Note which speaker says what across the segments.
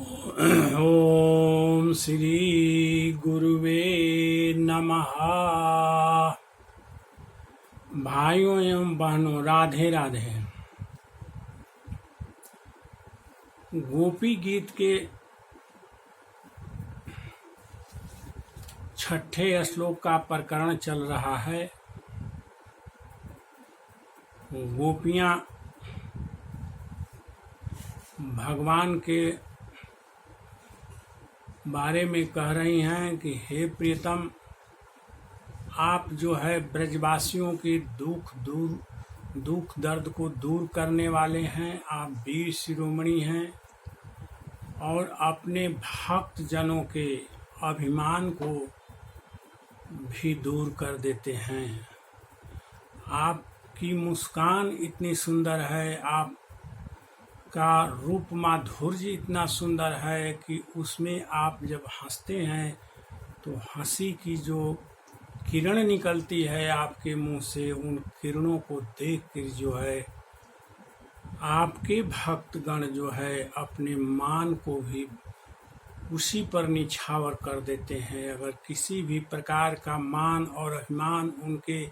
Speaker 1: ओम श्री गुरुवे नमः। भाइयों एवं बहनों, राधे राधे। गोपी गीत के 6ठे श्लोक का प्रकरण चल रहा है। गोपियां भगवान के बारे में कह रही हैं कि हे प्रियतम, आप जो है ब्रजवासियों के दुख दर्द को दूर करने वाले हैं। आप वीर शिरोमणि हैं और अपने भक्त जनों के अभिमान को भी दूर कर देते हैं। आपकी मुस्कान इतनी सुंदर है, आप का रूप माधुर्य इतना सुंदर है कि उसमें आप जब हंसते हैं तो हंसी की जो किरण निकलती है आपके मुंह से, उन किरणों को देख कर जो है आपके भक्तगण जो है अपने मान को भी उसी पर निछावर कर देते हैं। अगर किसी भी प्रकार का मान और अभिमान उनके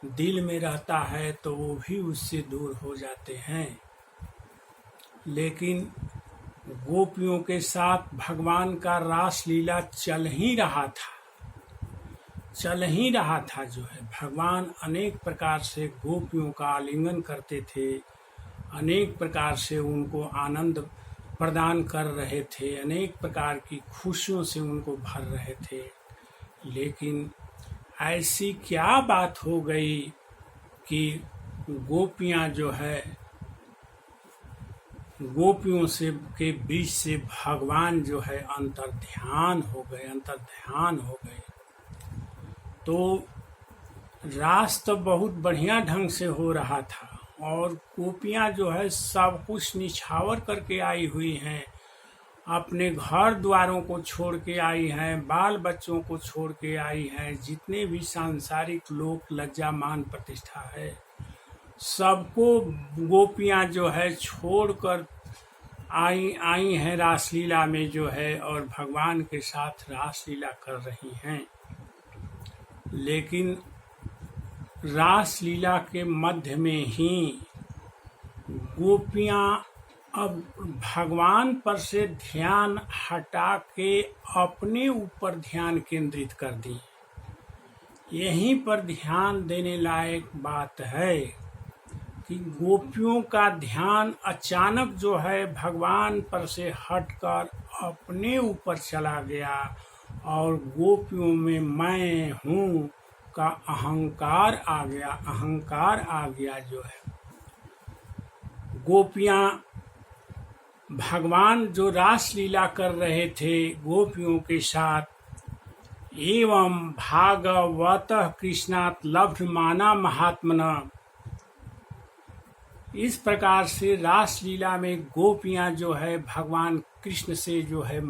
Speaker 1: दिल में रहता है तो वो भी उससे दूर हो जाते हैं। लेकिन गोपियों के साथ भगवान का रास लीला चल ही रहा था जो है भगवान अनेक प्रकार से गोपियों का आलिंगन करते थे, अनेक प्रकार से उनको आनंद प्रदान कर रहे थे, अनेक प्रकार की खुशियों से उनको भर रहे थे। लेकिन ऐसी क्या बात हो गई कि गोपियां जो है गोपियों से के बीच से भगवान जो है अंतर्ध्यान हो गए। तो रास तो बहुत बढ़िया ढंग से हो रहा था और गोपियां जो है सब कुछ निछावर करके आई हुई हैं, अपने घर द्वारों को छोड़ के आई हैं, बाल बच्चों को छोड़ के आई हैं, जितने भी सांसारिक लोक लज्जा मान प्रतिष्ठा है सबको गोपियां जो है छोड़कर आई हैं रासलीला में जो है, और भगवान के साथ रासलीला कर रही हैं। लेकिन रासलीला के मध्य में ही गोपियां अब भगवान पर से ध्यान हटा के अपने ऊपर ध्यान केंद्रित कर दी। यहीं पर ध्यान देने लायक बात है कि गोपियों का ध्यान अचानक जो है भगवान पर से हटकर अपने ऊपर चला गया और गोपियों में मैं हूँ का अहंकार आ गया जो है। गोपियां भगवान जो रास लीला कर रहे थे गोपियों के साथ, एवं भागवतः कृष्णात् लभ्यमाना महात्मना, इस प्रकार से रास लीला में गोपियां जो है भगवान कृष्ण से जो है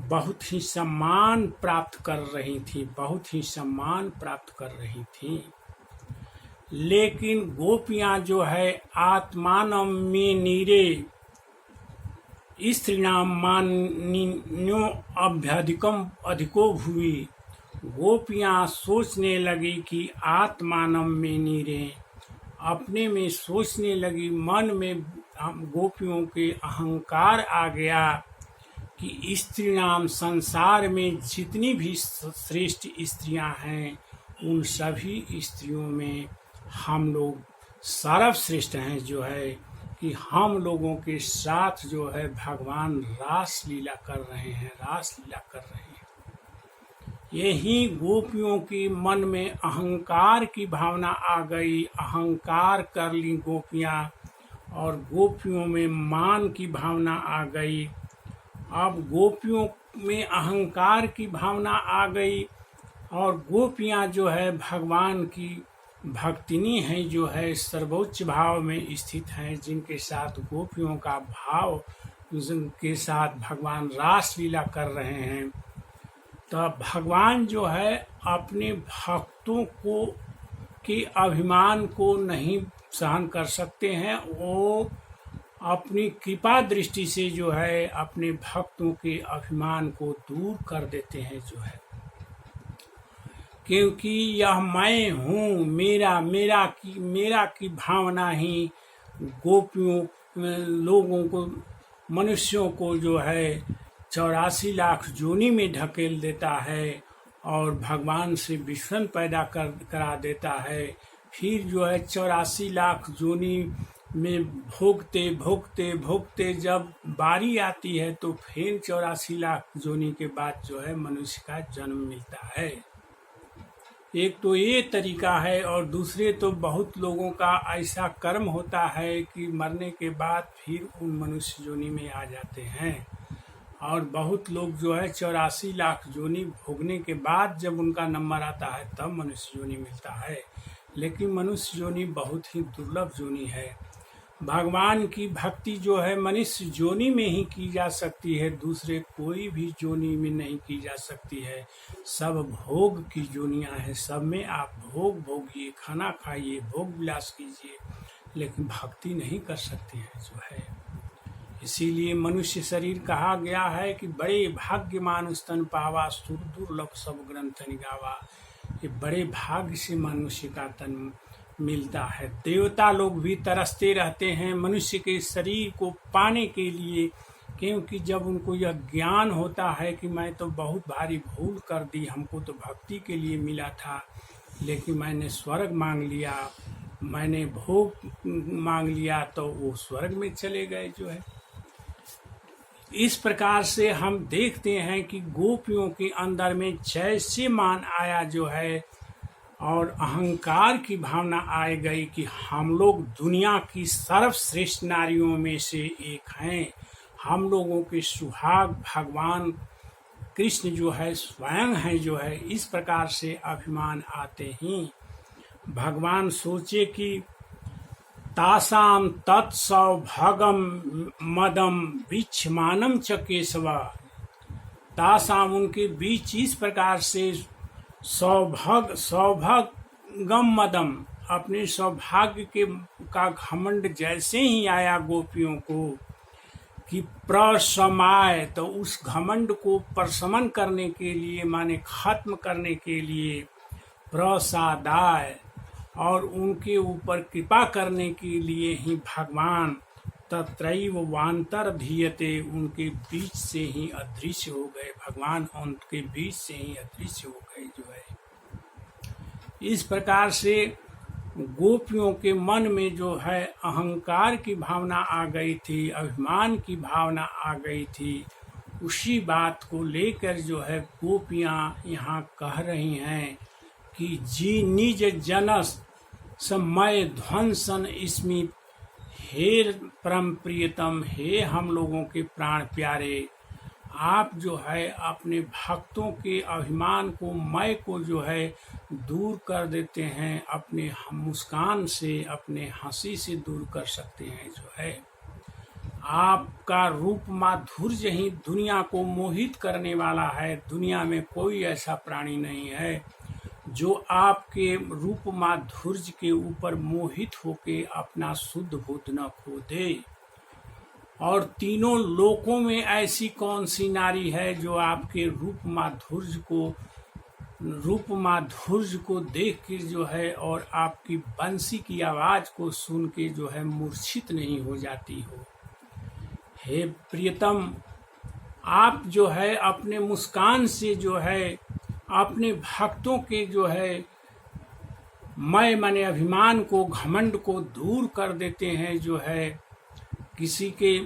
Speaker 1: बहुत ही सम्मान प्राप्त कर रही थी। लेकिन गोपियां जो है आत्मानं में नीरे स्त्रीणाम मानिन्यो अधिको भुवि, गोपियां सोचने लगी कि आत्मानं में नीरे, अपने में सोचने लगी, मन में गोपियों के अहंकार आ गया कि स्त्री नाम संसार में जितनी भी श्रेष्ठ स्त्रियां हैं उन सभी स्त्रियों में हम लोग सर्वश्रेष्ठ हैं जो है, कि हम लोगों के साथ जो है भगवान रास लीला कर रहे हैं। यही गोपियों के मन में अहंकार की भावना आ गई, अहंकार कर ली गोपियां और गोपियों में मान की भावना आ गई। अब गोपियों में अहंकार की भावना आ गई और गोपियां जो है भगवान की भक्तिनी हैं जो है, सर्वोच्च भाव में स्थित हैं, जिनके साथ गोपियों का भाव, जिनके साथ भगवान रास लीला कर रहे हैं। तब भगवान जो है अपने भक्तों को के अभिमान को नहीं सहन कर सकते हैं। वो अपनी कृपा दृष्टि से जो है अपने भक्तों के अभिमान को दूर कर देते हैं जो है, क्योंकि यह मैं हूँ, मेरा की भावना ही गोपियों लोगों को, मनुष्यों को जो है 84 लाख जोनी में ढकेल देता है और भगवान से विषम पैदा करा देता है। फिर जो है 84 लाख जोनी में भोगते भोगते भोगते जब बारी आती है तो फिर 84 लाख जोनी के बाद जो है मनुष्य का जन्म मिलता है। एक तो ये तरीका है, और दूसरे तो बहुत लोगों का ऐसा कर्म होता है कि मरने के बाद फिर उन मनुष्य जोनी में आ जाते हैं, और बहुत लोग जो है 84 लाख जोनी भोगने के बाद जब उनका नंबर आता है तब मनुष्य जोनी मिलता है। लेकिन मनुष्य जोनी बहुत ही दुर्लभ जोनी है। भगवान की भक्ति जो है मनुष्य जोनी में ही की जा सकती है, दूसरे कोई भी जोनी में नहीं की जा सकती है। सब भोग की जोनियां हैं, सब में आप भोग भोगिए, खाना खाइए, भोग विलास कीजिए, लेकिन भक्ति नहीं कर सकते हैं जो है। इसीलिए मनुष्य शरीर कहा गया है कि बड़े भाग्यमान स्तन पावा, सुर दुर्लभ सब ग्रंथन गावा। ये बड़े भाग्य से मनुष्य का तन मिलता है। देवता लोग भी तरसते रहते हैं मनुष्य के शरीर को पाने के लिए, क्योंकि जब उनको यह ज्ञान होता है कि मैं तो बहुत भारी भूल कर दी, हमको तो भक्ति के लिए मिला था, लेकिन मैंने स्वर्ग मांग लिया, मैंने भोग मांग लिया, तो वो स्वर्ग में चले गए जो है। इस प्रकार से हम देखते हैं कि गोपियों के अंदर में जैसे मान आया जो है, और अहंकार की भावना आ गई कि हम लोग दुनिया की सर्वश्रेष्ठ नारियों में से एक हैं, हम लोगों के सुहाग भगवान कृष्ण जो है स्वयं है जो है। इस प्रकार से अभिमान आते ही भगवान सोचे कि तासाम तत्सौभागम मदम विच्छमानम च केशव, तासाम उनके बीच इस प्रकार से सौभागम मदम, अपने सौभाग्य के का घमंड जैसे ही आया गोपियों को कि प्रशमाय, तो उस घमंड को प्रशमन करने के लिए, माने खत्म करने के लिए, प्रसादाय, और उनके ऊपर कृपा करने के लिए ही भगवान तत्रैव वांतर धीयते, उनके बीच से ही अदृश्य हो गए। भगवान उनके बीच से ही अदृश्य हो गए जो है। इस प्रकार से गोपियों के मन में जो है अहंकार की भावना आ गई थी, अभिमान की भावना आ गई थी। उसी बात को लेकर जो है गोपियां यहाँ कह रही हैं कि जी निज जनस समय ध्वंसन स्मित, हे परम प्रियतम, हे हम लोगों के प्राण प्यारे, आप जो है अपने भक्तों के अभिमान को, मैं को जो है दूर कर देते हैं, अपने मुस्कान से, अपने हंसी से दूर कर सकते हैं जो है। आपका रूप माधुर्य ही दुनिया को मोहित करने वाला है। दुनिया में कोई ऐसा प्राणी नहीं है जो आपके रूप माधुर्य के ऊपर मोहित होके अपना शुद्ध भूत न खो दे। और तीनों लोकों में ऐसी कौन सी नारी है जो आपके रूप माधुर्य को देख के जो है, और आपकी बंसी की आवाज को सुन के जो है मूर्छित नहीं हो जाती हो। हे प्रियतम, आप जो है अपने मुस्कान से जो है अपने भक्तों के जो है मैं माने अभिमान को, घमंड को दूर कर देते हैं जो है। किसी के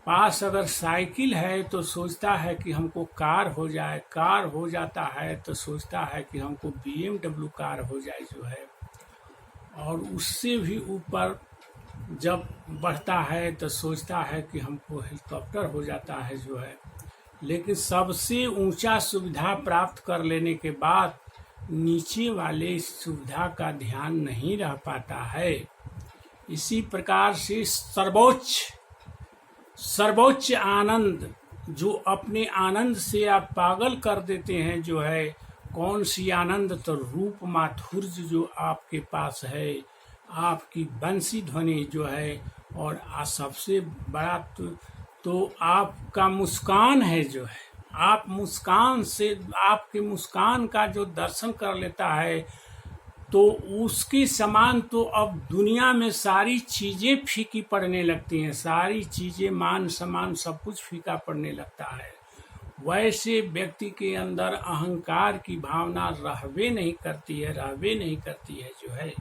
Speaker 1: पास अगर साइकिल है तो सोचता है कि हमको कार हो जाए, कार हो जाता है तो सोचता है कि हमको BMW कार हो जाए जो है। और उससे भी ऊपर जब बढ़ता है तो सोचता है कि हमको हेलीकॉप्टर हो जाता है जो है। लेकिन सबसे ऊंचा सुविधा प्राप्त कर लेने के बाद नीचे वाले सुविधा का ध्यान नहीं रह पाता है। इसी प्रकार से सर्वोच्च आनंद, जो अपने आनंद से आप पागल कर देते हैं जो है, कौन सी आनंद, तो रूप माधुर्य जो आपके पास है, आपकी बंसी ध्वनि जो है और सबसे बड़ा तो आपका मुस्कान है जो है, आप मुस्कान से, आपके मुस्कान का जो दर्शन कर लेता है तो उसके समान तो अब दुनिया में सारी चीजें फीकी पड़ने लगती हैं, सारी चीजें, मान सम्मान सब कुछ फीका पड़ने लगता है। वैसे व्यक्ति के अंदर अहंकार की भावना रहवे नहीं करती है जो है।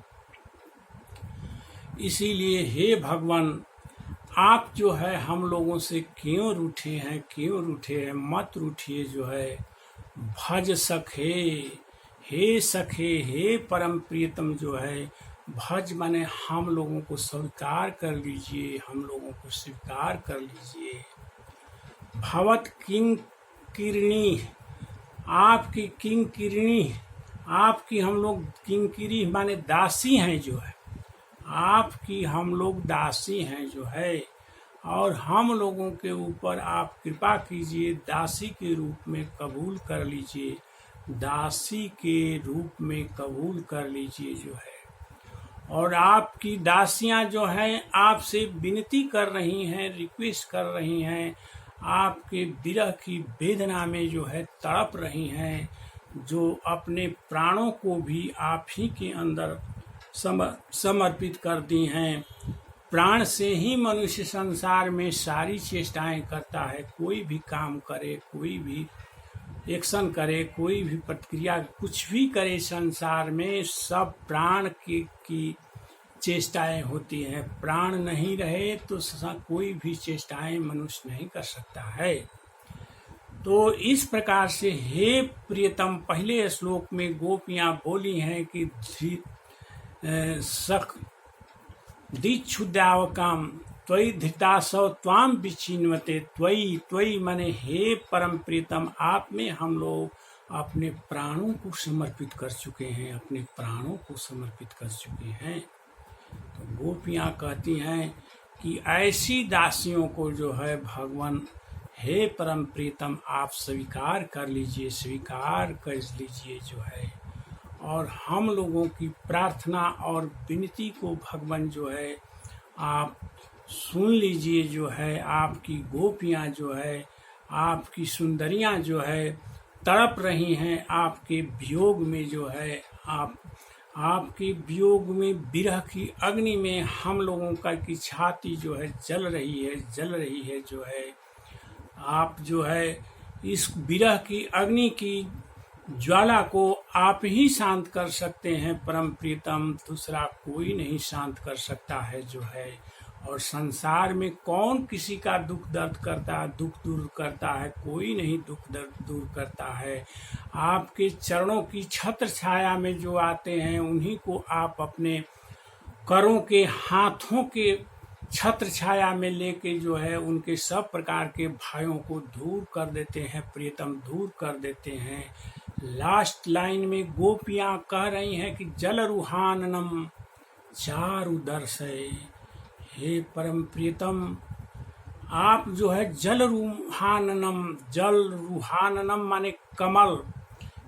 Speaker 1: इसीलिए हे भगवान, आप जो है हम लोगों से क्यों रूठे हैं, मत रूठिए जो है। भज सखे, हे सखे, हे परम प्रियतम जो है, भज माने हम लोगों को स्वीकार कर लीजिए, हम लोगों को स्वीकार कर लीजिए। भवत किंकिरणी, आपकी किंकिरणी, आपकी हम लोग किंकिरी माने दासी हैं जो है, आपकी हम लोग दासी हैं जो है, और हम लोगों के ऊपर आप कृपा कीजिए, दासी के रूप में कबूल कर लीजिए, दासी के रूप में कबूल कर लीजिए जो है। और आपकी दासियां जो हैं आपसे विनती कर रही हैं, रिक्वेस्ट कर रही हैं, आपके विरह की वेदना में जो है तड़प रही हैं, जो अपने प्राणों को भी आप ही के अंदर समर्पित कर दी हैं। प्राण से ही मनुष्य संसार में सारी चेष्टाएं करता है, कोई भी काम करे, कोई भी एक्शन करे, कोई भी प्रतिक्रिया कुछ भी करे, संसार में सब प्राण की चेष्टाएं होती हैं। प्राण नहीं रहे तो कोई भी चेष्टाएं मनुष्य नहीं कर सकता है। तो इस प्रकार से हे प्रियतम, पहले श्लोक में गोपियां बोली हैं कि सख दीक्षुद्यावकाम त्वयि धृतासव त्वाम विचिन्वते, त्वयि माने हे परम प्रीतम, आप में हम लोग अपने प्राणों को समर्पित कर चुके हैं, अपने प्राणों को समर्पित कर चुके हैं। तो गोपियां कहती हैं कि ऐसी दासियों को जो है भगवान हे परम प्रीतम आप स्वीकार कर लीजिए, स्वीकार कर लीजिए जो है। और हम लोगों की प्रार्थना और विनती को भगवान जो है आप सुन लीजिए जो है। आपकी गोपियां जो है, आपकी सुंदरियां जो है तड़प रही हैं आपके वियोग में जो है। आपके वियोग में, विरह की अग्नि में हम लोगों का की छाती जो है जल रही है जो है। आप जो है इस विरह की अग्नि की ज्वाला को आप ही शांत कर सकते हैं परम प्रीतम, दूसरा कोई नहीं शांत कर सकता है जो है। और संसार में कौन किसी का दुख दर्द करता है, दुख दूर करता है? कोई नहीं दुख दर्द दूर करता है। आपके चरणों की छत्र छाया में जो आते हैं उन्हीं को आप अपने करों के, हाथों के छत्र छाया में लेके जो है उनके सब प्रकार के भयों को दूर कर देते हैं प्रियतम, दूर कर देते हैं। लास्ट लाइन में गोपियां कह रही हैं कि जल रूहाननम चारु दर्शय, हे परम प्रियतम आप जो है जल रूहाननम माने कमल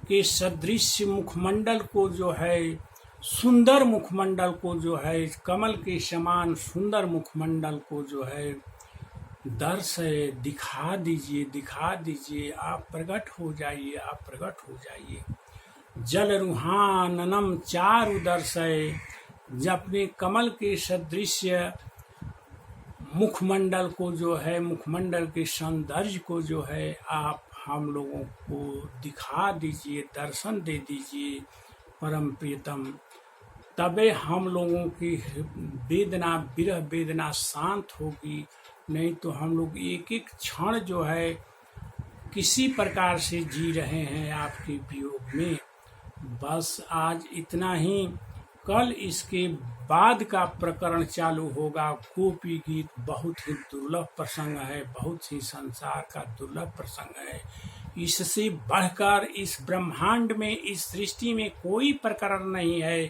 Speaker 1: के सदृश मुखमंडल को जो है, सुंदर मुखमंडल को जो है, कमल के समान सुंदर मुखमंडल को जो है दर्श दिखा दीजिए, आप प्रकट हो जाइए। जल रूहाननम चारु दर्शय, अपने कमल के सदृश मुखमंडल को जो है, मुखमंडल के सौंदर्य को जो है आप हम लोगों को दिखा दीजिए, दर्शन दे दीजिए परम प्रियतम। तबे हम लोगों की वेदना, विरह वेदना शांत होगी। नहीं तो हम लोग एक एक क्षण जो है किसी प्रकार से जी रहे हैं आपके वियोग में। बस आज इतना ही। कल इसके बाद का प्रकरण चालू होगा। गोपी गीत बहुत ही दुर्लभ प्रसंग है, बहुत ही संसार का दुर्लभ प्रसंग है। इससे बढ़कर इस ब्रह्मांड में, इस सृष्टि में कोई प्रकरण नहीं है।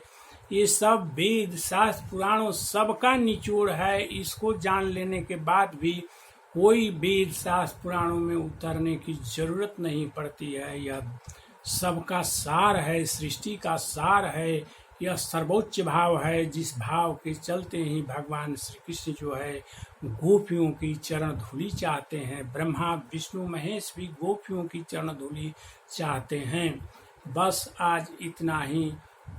Speaker 1: ये सब वेद शास्त्र पुराणों सबका निचोड़ है। इसको जान लेने के बाद भी कोई वेद शास्त्र पुराणों में उतरने की जरूरत नहीं पड़ती है। यह सबका सार है, सृष्टि का सार है। यह सर्वोच्च भाव है, जिस भाव के चलते ही भगवान श्री कृष्ण जो है गोपियों की चरण धूलि चाहते हैं। ब्रह्मा विष्णु महेश भी गोपियों की चरण धूलि चाहते हैं। बस आज इतना ही।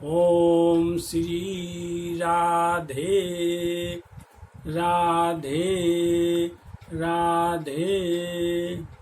Speaker 1: ओम श्री राधे राधे राधे।